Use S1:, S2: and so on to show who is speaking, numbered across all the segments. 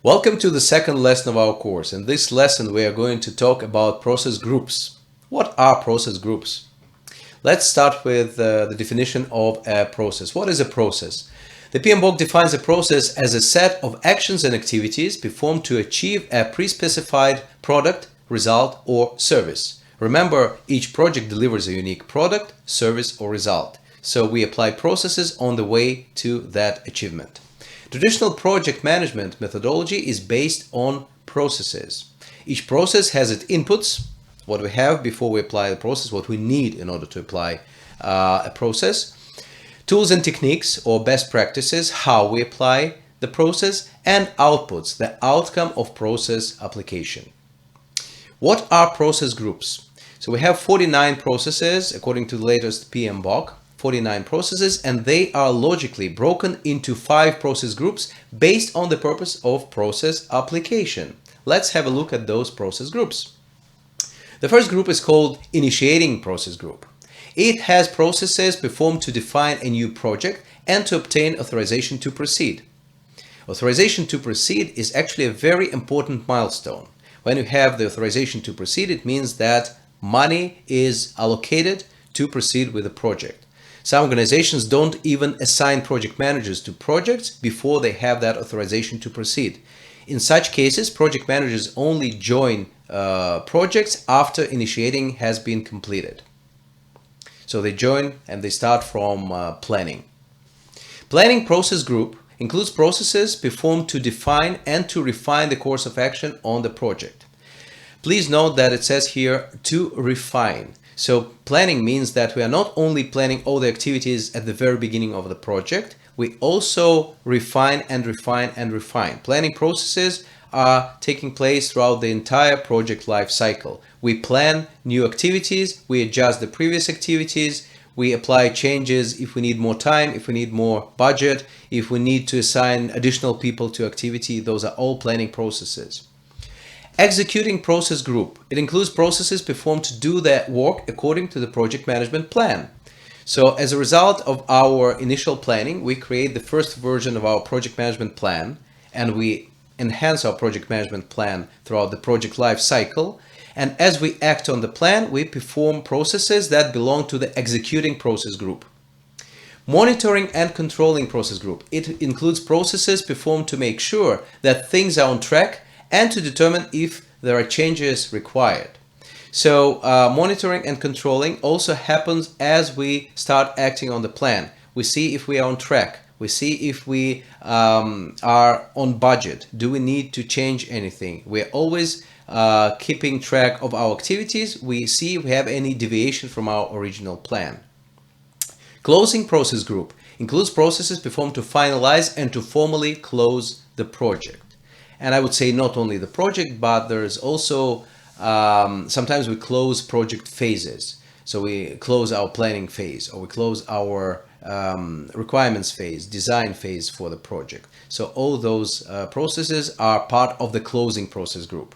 S1: Welcome to the second lesson of our course. In this lesson, we are going to talk about process groups. What are process groups? Let's start with the definition of a process. What is a process? The PMBOK defines a process as a set of actions and activities performed to achieve a pre-specified product, result, or service. Remember, each project delivers a unique product, service, or result. So we apply processes on the way to that achievement. Traditional project management methodology is based on processes. Each process has its inputs, what we have before we apply the process, what we need in order to apply a process, tools and techniques or best practices, how we apply the process, and outputs, the outcome of process application. What are process groups? So we have 49 processes according to the latest PMBOK. 49 processes, and they are logically broken into 5 process groups based on the purpose of process application. Let's have a look at those process groups. The first group is called initiating process group. It has processes performed to define a new project and to obtain authorization to proceed. Authorization to proceed is actually a very important milestone. When you have the authorization to proceed, it means that money is allocated to proceed with the project. Some organizations don't even assign project managers to projects before they have that authorization to proceed. In such cases, project managers only join projects after initiating has been completed. So they join and they start from planning. Planning process group includes processes performed to define and to refine the course of action on the project. Please note that it says here to refine. So planning means that we are not only planning all the activities at the very beginning of the project, we also refine and refine and refine. Planning processes are taking place throughout the entire project life cycle. We plan new activities, we adjust the previous activities, we apply changes if we need more time, if we need more budget, if we need to assign additional people to activity. Those are all planning processes. Executing process group. It includes processes performed to do that work according to the project management plan. So as a result of our initial planning, we create the first version of our project management plan, and we enhance our project management plan throughout the project life cycle. And as we act on the plan, we perform processes that belong to the executing process group. Monitoring and controlling process group. It includes processes performed to make sure that things are on track and to determine if there are changes required. So monitoring and controlling also happens as we start acting on the plan. We see if we are on track. We see if we are on budget. Do we need to change anything? We're always keeping track of our activities. We see if we have any deviation from our original plan. Closing process group includes processes performed to finalize and to formally close the project. And I would say not only the project, but there's also sometimes we close project phases. So we close our planning phase, or we close our requirements phase, design phase for the project. So all those processes are part of the closing process group.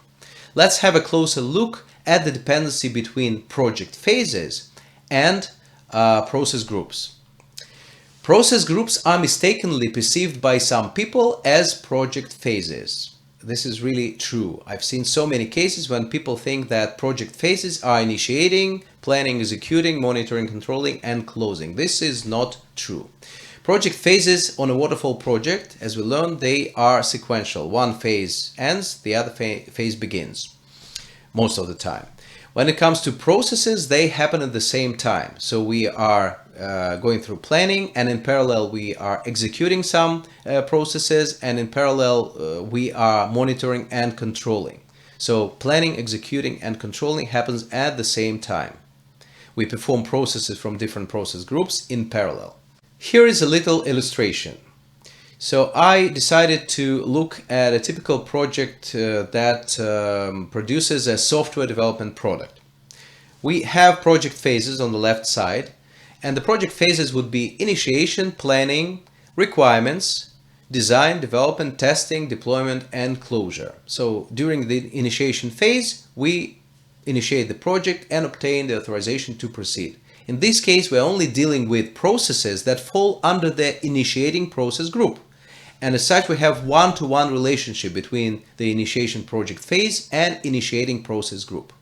S1: Let's have a closer look at the dependency between project phases and process groups. Process groups are mistakenly perceived by some people as project phases. This is really true. I've seen so many cases when people think that project phases are initiating, planning, executing, monitoring, controlling, and closing. This is not true. Project phases on a waterfall project, as we learned, they are sequential. One phase ends, the other phase begins, most of the time. When it comes to processes, they happen at the same time. So we are going through planning, and in parallel we are executing some processes, and in parallel we are monitoring and controlling. So planning, executing, and controlling happens at the same time. We perform processes from different process groups in parallel. Here is a little illustration. So I decided to look at a typical project that produces a software development product. We have project phases on the left side, and the project phases would be initiation, planning, requirements, design, development, testing, deployment, and closure. So during the initiation phase, we initiate the project and obtain the authorization to proceed. In this case, we're only dealing with processes that fall under the initiating process group. And as such, we have one-to-one relationship between the initiation project phase and initiating process group.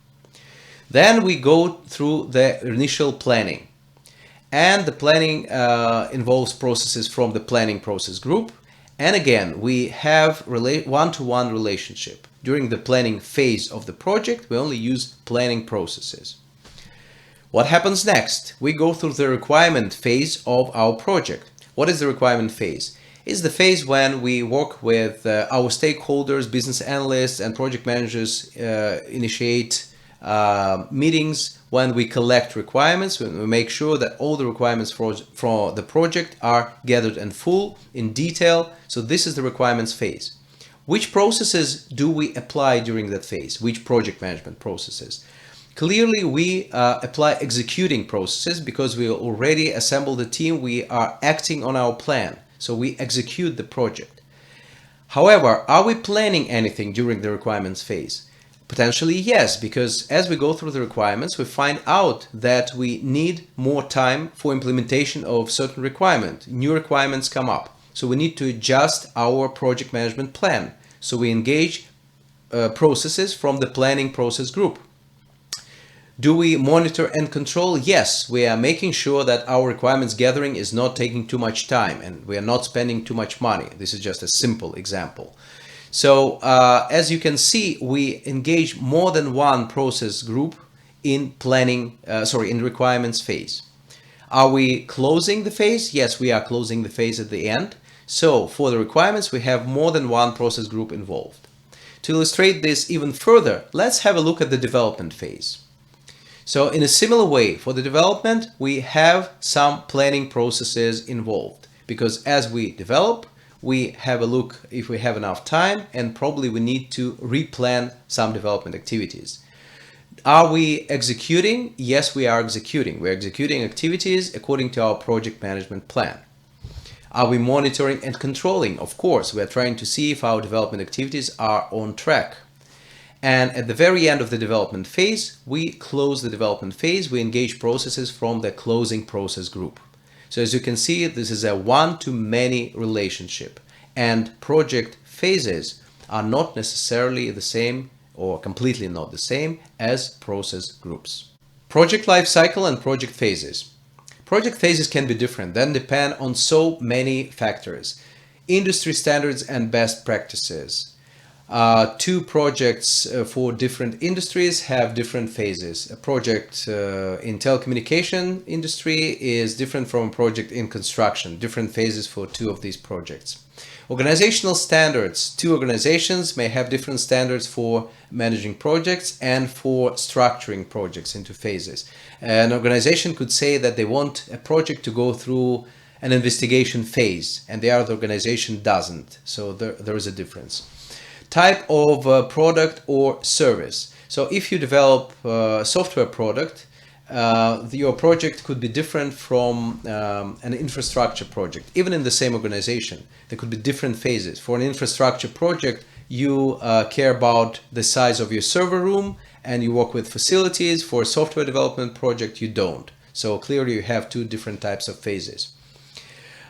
S1: Then we go through the initial planning. And the planning involves processes from the planning process group. And again, we have one-to-one relationship. During the planning phase of the project, we only use planning processes. What happens next? We go through the requirement phase of our project. What is the requirement phase? It's the phase when we work with our stakeholders, business analysts, and project managers, initiate meetings, when we collect requirements, when we make sure that all the requirements for the project are gathered in full, in detail. So this is the requirements phase. Which processes do we apply during that phase? Which project management processes? Clearly, we apply executing processes because we already assembled the team. We are acting on our plan. So we execute the project. However, are we planning anything during the requirements phase? Potentially yes, because as we go through the requirements, we find out that we need more time for implementation of certain requirement. New requirements come up. So we need to adjust our project management plan. So we engage processes from the planning process group. Do we monitor and control? Yes, we are making sure that our requirements gathering is not taking too much time and we are not spending too much money. This is just a simple example. So as you can see, we engage more than one process group in in requirements phase. Are we closing the phase? Yes, we are closing the phase at the end. So for the requirements, we have more than one process group involved. To illustrate this even further, let's have a look at the development phase. So in a similar way, for the development, we have some planning processes involved because as we develop, we have a look if we have enough time and probably we need to replan some development activities. Are we executing? Yes, we are executing. We're executing activities according to our project management plan. Are we monitoring and controlling? Of course, we're trying to see if our development activities are on track. And at the very end of the development phase, we close the development phase. We engage processes from the closing process group. So as you can see, this is a one-to-many relationship. And project phases are not necessarily the same or completely not the same as process groups. Project life cycle and project phases. Project phases can be different, then depend on so many factors. Industry standards and best practices. Two projects for different industries have different phases. A project in telecommunication industry is different from a project in construction, different phases for two of these projects. Organizational standards. Two organizations may have different standards for managing projects and for structuring projects into phases. An organization could say that they want a project to go through an investigation phase and the other organization doesn't. So there is a difference. Type of product or service. So if you develop a software product, your project could be different from an infrastructure project. Even in the same organization, there could be different phases. For an infrastructure project, you care about the size of your server room and you work with facilities. For a software development project, you don't. So clearly you have two different types of phases.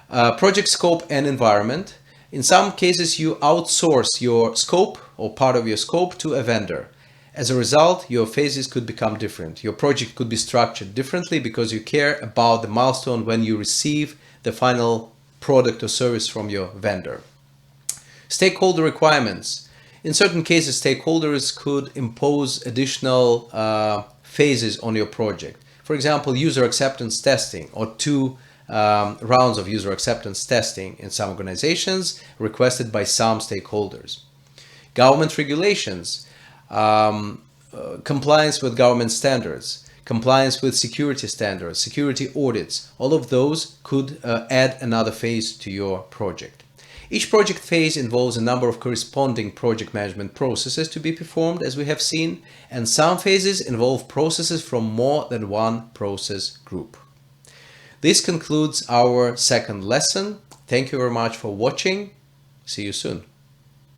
S1: Project scope and environment. In some cases, you outsource your scope or part of your scope to a vendor. As a result, your phases could become different. Your project could be structured differently because you care about the milestone when you receive the final product or service from your vendor. Stakeholder requirements. In certain cases, stakeholders could impose additional phases on your project. For example, user acceptance testing or two rounds of user acceptance testing in some organizations requested by some stakeholders. Government regulations, compliance with government standards, compliance with security standards, security audits, all of those could add another phase to your project. Each project phase involves a number of corresponding project management processes to be performed, as we have seen, and some phases involve processes from more than one process group. This concludes our second lesson. Thank you very much for watching. See you soon.